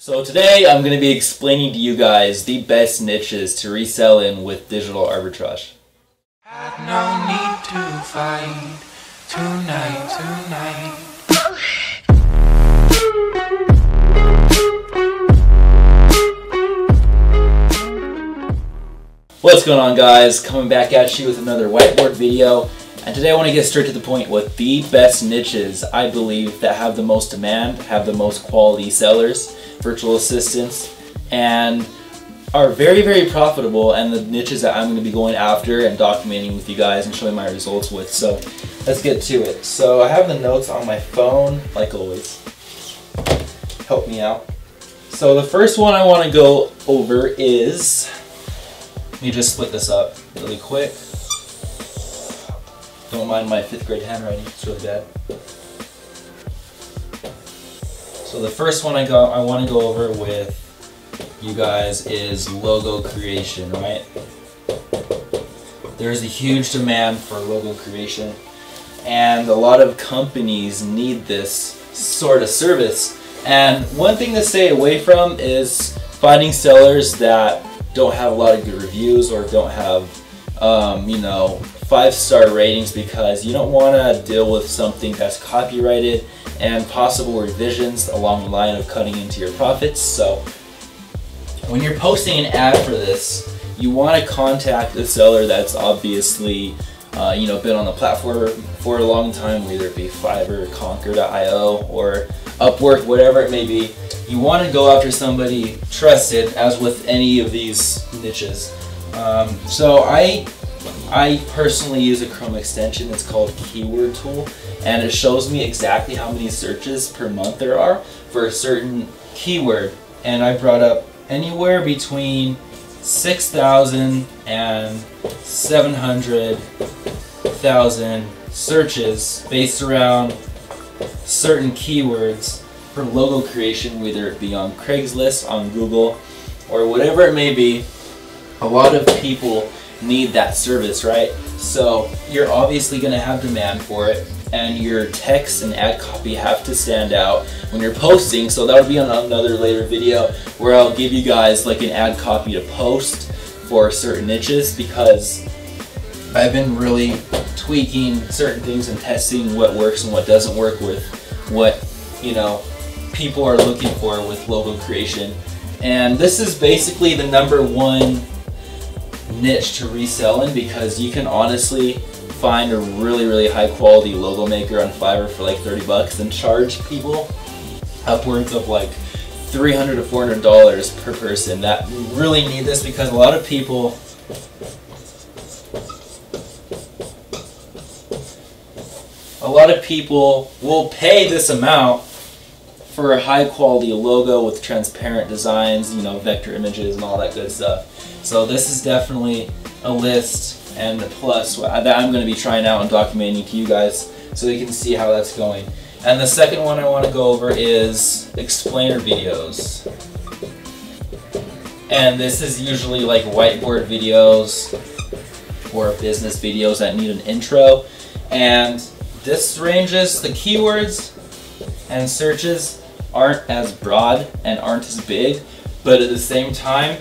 So today I'm going to be explaining to you guys the best niches to resell in with digital arbitrage. Had no need to fight tonight. What's going on, guys? Coming back at you with another whiteboard video, and today I want to get straight to the point with the best niches I believe that have the most demand, have the most quality sellers, virtual assistants, and are very, very profitable, and the niches that I'm going to be going after and documenting with you guys and showing my results with. So let's get to it. So I have the notes on my phone, like always. Help me out. So the first one I want to go over is, let me just split this up really quick. Don't mind my 5th grade handwriting, it's really bad. So the first one I want to go over with you guys is logo creation, right? There's a huge demand for logo creation, and a lot of companies need this sort of service. And one thing to stay away from is finding sellers that don't have a lot of good reviews or don't have, 5-star ratings, because you don't want to deal with something that's copyrighted and possible revisions along the line of cutting into your profits. So when you're posting an ad for this, you want to contact a seller that's obviously been on the platform for a long time, whether it be Fiverr, Conquer.io, or Upwork, whatever it may be. You want to go after somebody trusted, as with any of these niches. So I personally use a Chrome extension. It's called Keyword Tool, and it shows me exactly how many searches per month there are for a certain keyword. And I brought up anywhere between 6,000 and 700,000 searches based around certain keywords for logo creation, whether it be on Craigslist, on Google, or whatever it may be. A lot of people need that service, right? So you're obviously going to have demand for it, and your text and ad copy have to stand out when you're posting. So that'll be on another later video where I'll give you guys like an ad copy to post for certain niches, because I've been really tweaking certain things and testing what works and what doesn't work with what people are looking for with logo creation. And this is basically the #1 niche to resell in, because you can honestly find a really high quality logo maker on Fiverr for like 30 bucks and charge people upwards of like $300 to $400 per person that really need this, because a lot of people will pay this amount for a high quality logo with transparent designs, vector images and all that good stuff. So this is definitely a list and a plus that I'm going to be trying out and documenting to you guys so you can see how that's going. And the second one I want to go over is explainer videos. And this is usually like whiteboard videos or business videos that need an intro. And this ranges, the keywords and searches aren't as broad and aren't as big, but at the same time,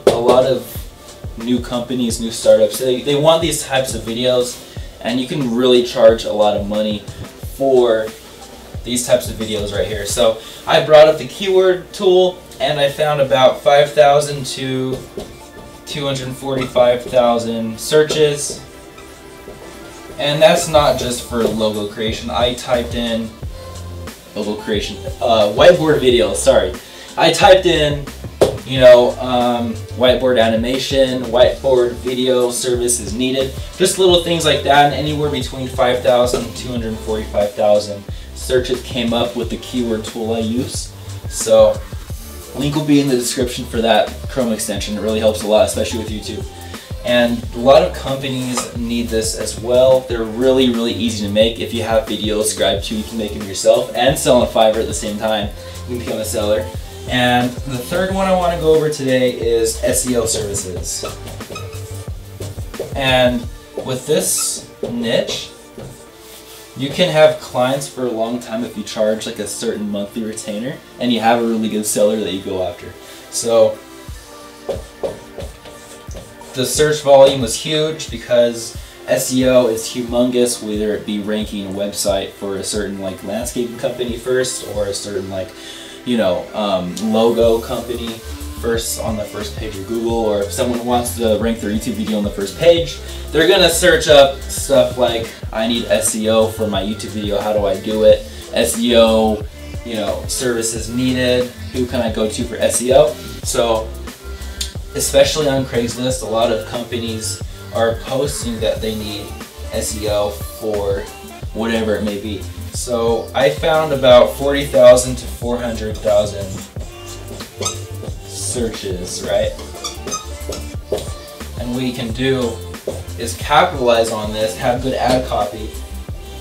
a lot of new companies, new startups, they want these types of videos, and you can really charge a lot of money for these types of videos right here. So I brought up the keyword tool, and I found about 5,000 to 245,000 searches. And that's not just for logo creation. I typed in logo creation, whiteboard videos, sorry. I typed in, whiteboard animation, whiteboard video service is needed. Just little things like that, and anywhere between 5,000 and 245,000 searches came up with the keyword tool I use. So link will be in the description for that Chrome extension. It really helps a lot, especially with YouTube. And a lot of companies need this as well. They're really easy to make. If you have videos subscribed to, you can make them yourself and sell on Fiverr at the same time. You can become a seller. And the third one I want to go over today is SEO services. And with this niche, You can have clients for a long time if you charge like a certain monthly retainer and you have a really good seller that you go after. So the search volume was huge because SEO is humongous, whether it be ranking a website for a certain like landscaping company first, or a certain like, you know, logo company first on the first page of Google, or if someone wants to rank their YouTube video on the first page, they're gonna search up stuff like, I need SEO for my YouTube video, how do I do it? SEO, you know, services needed, who can I go to for SEO? So especially on Craigslist, a lot of companies are posting that they need SEO for whatever it may be. So I found about 40,000 to 400,000 searches, right? And what you can do is capitalize on this, have good ad copy,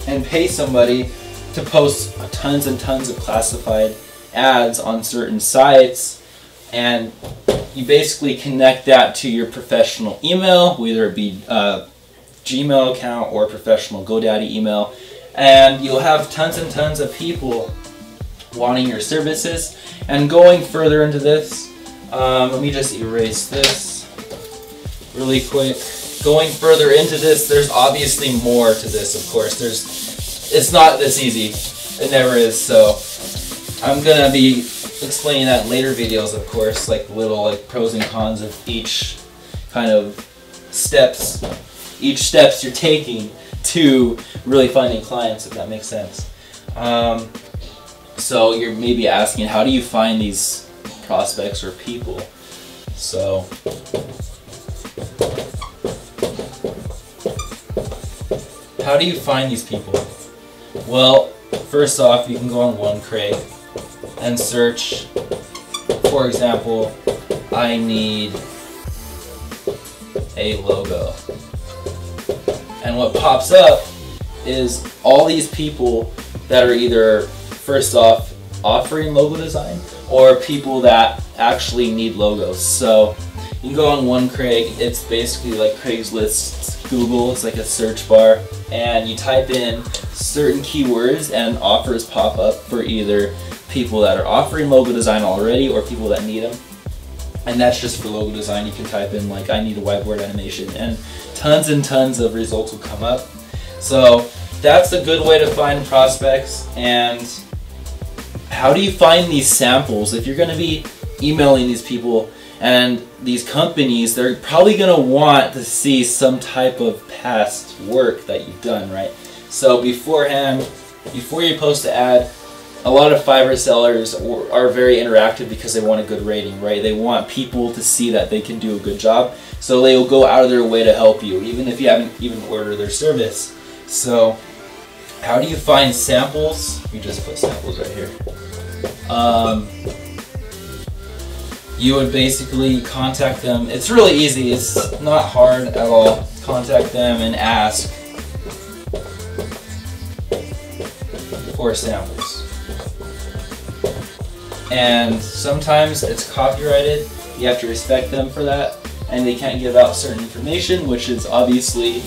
and pay somebody to post tons and tons of classified ads on certain sites, and you basically connect that to your professional email, whether it be a Gmail account or professional GoDaddy email, and you'll have tons and tons of people wanting your services. And going further into this, let me just erase this really quick. Going further into this, there's obviously more to this, of course. It's not this easy. It never is. So I'm gonna be explaining that in later videos, of course, like little like pros and cons of each kind of steps you're taking to really finding clients, if that makes sense. So you're maybe asking, how do you find these prospects or people? So how do you find these people? Well, first off, you can go on OneCraig and search, for example, I need a logo. And what pops up is all these people that are either, first off, offering logo design, or people that actually need logos. So you can go on OneCraig, it's basically like Craigslist Google, it's like a search bar, and you type in certain keywords and offers pop up for either people that are offering logo design already or people that need them. And that's just for logo design. You can type in like, I need a whiteboard animation, and tons of results will come up. So that's a good way to find prospects. And how do you find these samples? If you're going to be emailing these people and these companies, they're probably going to want to see some type of past work that you've done, right? So beforehand, before you post an ad, a lot of Fiverr sellers are very interactive because they want a good rating, right? They want people to see that they can do a good job, so they will go out of their way to help you, even if you haven't even ordered their service. So how do you find samples? You just put samples right here. You would basically contact them. It's really easy. It's not hard at all. Contact them and ask for samples. And sometimes it's copyrighted. You have to respect them for that, and they can't give out certain information, which is obviously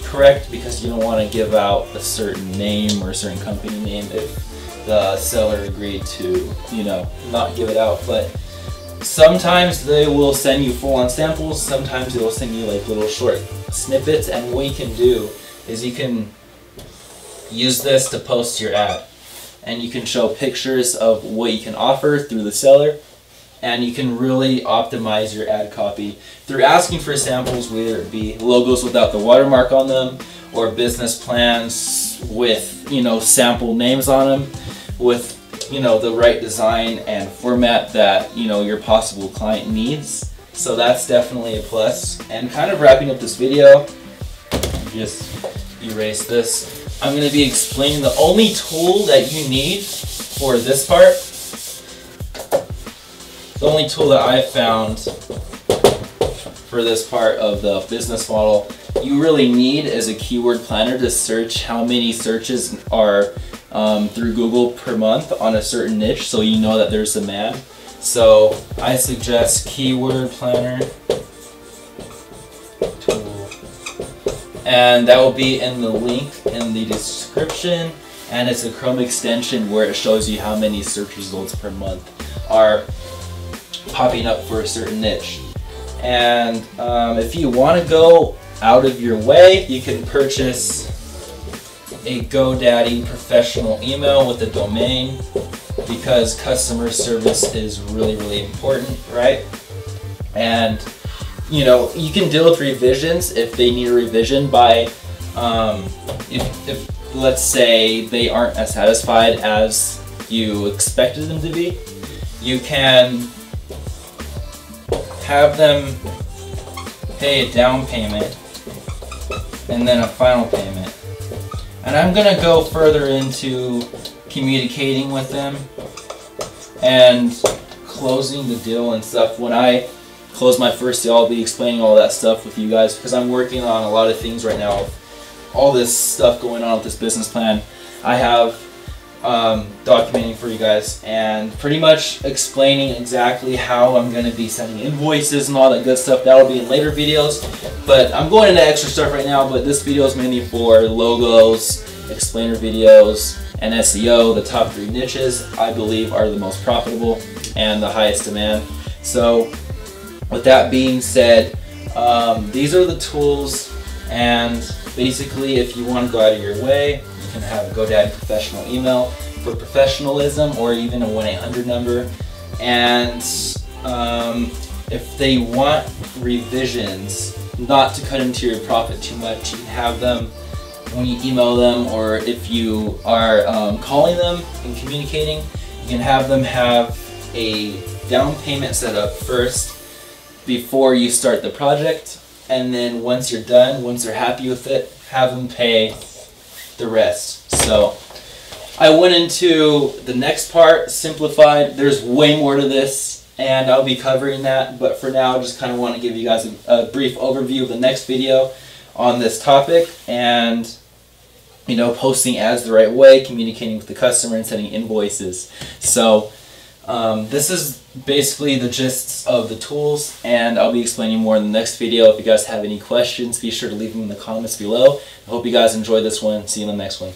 correct, because you don't want to give out a certain name or a certain company name if the seller agreed to, you know, not give it out. But sometimes they will send you full-on samples, sometimes they will send you like little short snippets, and what you can do is you can use this to post your ad. And you can show pictures of what you can offer through the seller, and you can really optimize your ad copy through asking for samples, whether it be logos without the watermark on them, or business plans with, you know, sample names on them, with, you know, the right design and format that, you know, your possible client needs. So that's definitely a plus. And kind of wrapping up this video, just erase this. I'm going to be explaining the only tool that you need for this part. The only tool that I found for this part of the business model you really need is a keyword planner to search how many searches are through Google per month on a certain niche, so you know that there's demand. So I suggest keyword planner tool, and that will be in the link in the description, and it's a Chrome extension where it shows you how many search results per month are popping up for a certain niche. And if you want to go out of your way, you can purchase a GoDaddy professional email with a domain, because customer service is really important, right? And you know, you can deal with revisions if they need a revision by if let's say they aren't as satisfied as you expected them to be, you can have them pay a down payment and then a final payment. And I'm gonna go further into communicating with them and closing the deal and stuff. When I close my first deal, I'll be explaining all that stuff with you guys, because I'm working on a lot of things right now. All this stuff going on with this business plan I have documenting for you guys, and pretty much explaining exactly how I'm going to be sending invoices and all that good stuff. That'll be in later videos, but I'm going into extra stuff right now. But this video is mainly for logos, explainer videos, and SEO. The top 3 niches I believe are the most profitable and the highest demand. So with that being said, these are the tools, and basically if you want to go out of your way, you can have a GoDaddy professional email for professionalism, or even a 1-800 number. And if they want revisions, not to cut into your profit too much, you can have them when you email them, or if you are calling them and communicating, you can have them have a down payment set up first before you start the project, and then once you're done, once they're happy with it, have them pay the rest. So I went into the next part, simplified. There's way more to this, and I'll be covering that, but for now I just kind of want to give you guys a brief overview of the next video on this topic, and you know, posting ads the right way, communicating with the customer, and sending invoices. So this is basically the gist of the tools, and I'll be explaining more in the next video. If you guys have any questions, be sure to leave them in the comments below. I hope you guys enjoyed this one. See you in the next one.